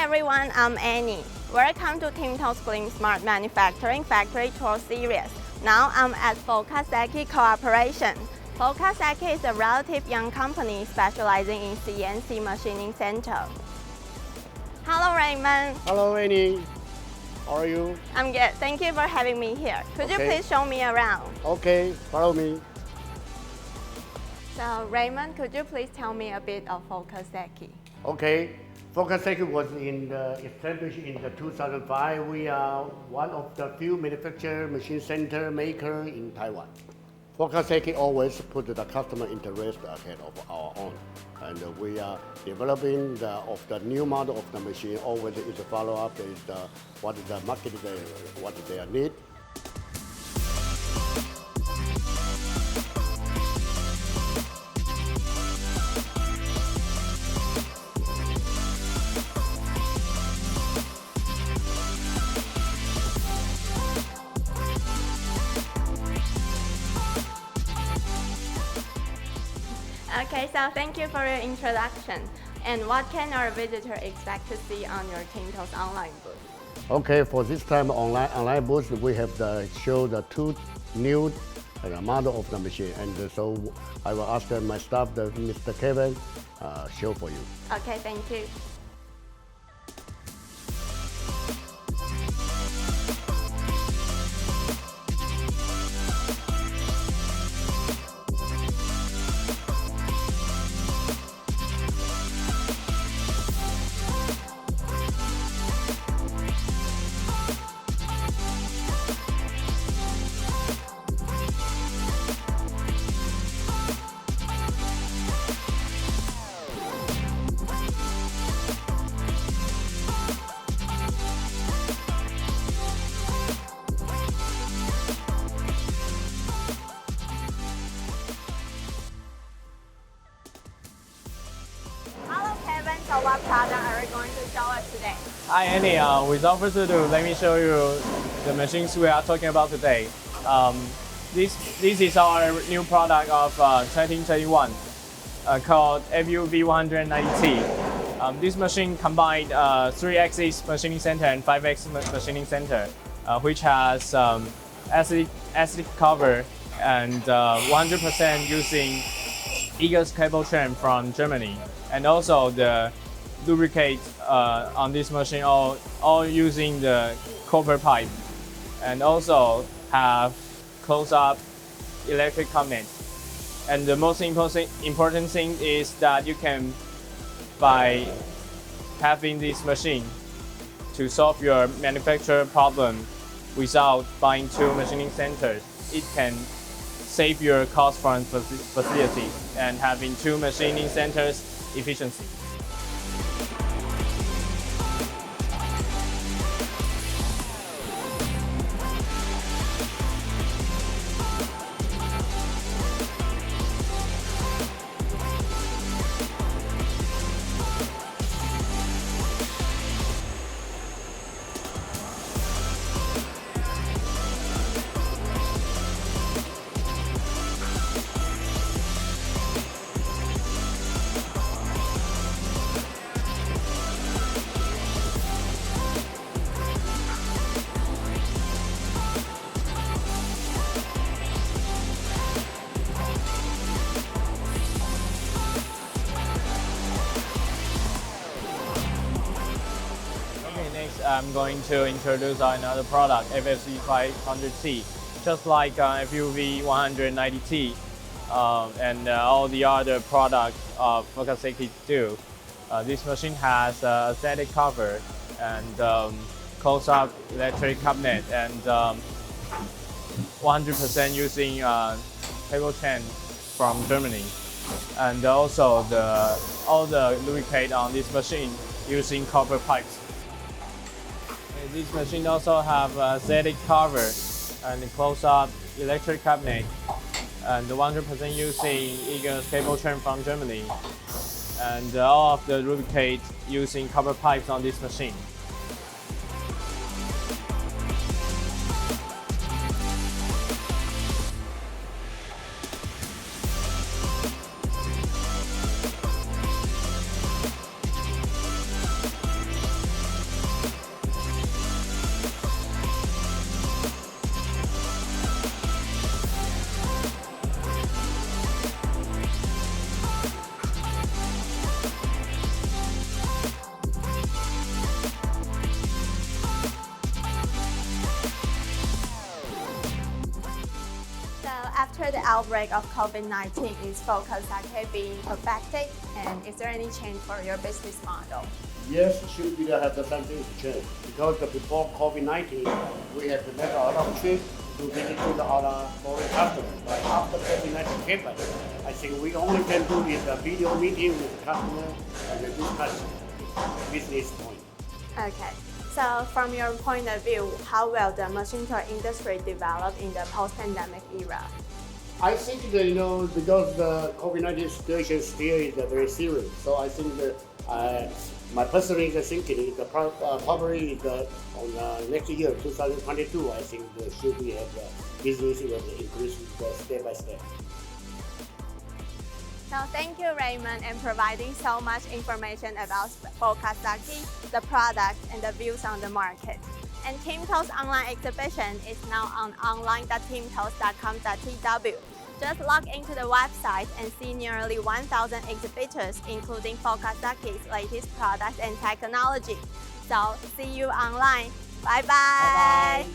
everyone, I'm Annie. Welcome to TIMTOS Glimpse Smart Manufacturing Factory Tour Series. Now I'm at Focus Seiki Corporation. Focus Seiki is a relatively young company specializing in CNC machining center. Hello Raymond. Hello Annie. How are you? I'm good. Thank you for having me here. Could you please show me around? Okay, follow me. So Raymond, could you please tell me a bit of Focus Seiki? Okay, Focus Seiki was established in 2005. We are one of the few manufacturer machine center maker in Taiwan. Focus Seiki always put the customer interest ahead of our own. And we are developing the new model of the machine. Always is a follow-up, is what is the market, what is their need. Okay, so thank you for your introduction. And what can our visitor expect to see on your TIMTOS Online booth? Okay, for this time online booth, we have show the two new model of the machine. And so I will ask my staff, Mr. Kevin, show for you. Okay, thank you. So what product are we going to show us today? Hi Annie, without further ado, let me show you the machines we are talking about today. This is our new product of 2021 called FUV190T. This machine combined 3-axis machining center and 5-axis machining center, which has acidic cover and 100% using Eagles cable chain from Germany. And also the lubricate on this machine all using the copper pipe, and also have close-up electric cabinet. And the most important thing is that you can, by having this machine, to solve your manufacturer problem without buying two machining centers. It can save your cost from facilities and having two machining centers efficiency. I'm going to introduce another product, FFC500T. Just like FUV190T and all the other products of Focus Seiki do. This machine has a static cover and close-up electric cabinet and 100% using cable chain from Germany. And also all the lubricate on this machine using copper pipes. This machine also have a static cover and close-up electric cabinet, and 100% using Eagles cable chain from Germany, and all of the lubricate using copper pipes on this machine. after the outbreak of COVID-19, is Focus Seiki being affected? And is there any change for your business model? Yes, should be have the something to change because before COVID-19, we had to make a lot of trips to visit to the other foreign customers. But after COVID-19 happened, I think we only can do is a video meeting with the customer and discuss business point. Okay. So from your point of view, how will the machine tool industry develop in the post-pandemic era? I think that, because the COVID-19 situation still is very serious, so I think that my personal thinking is probably on next year, 2022, I think there should be have business will increase step by step. So thank you, Raymond, and providing so much information about Focus Seiki, the product, and the views on the market. And TIMTOS Online exhibition is now on online.timtos.com.tw. Just log into the website and see nearly 1,000 exhibitors, including Focus Seiki's latest products and technology. So see you online. Bye-bye. Bye-bye.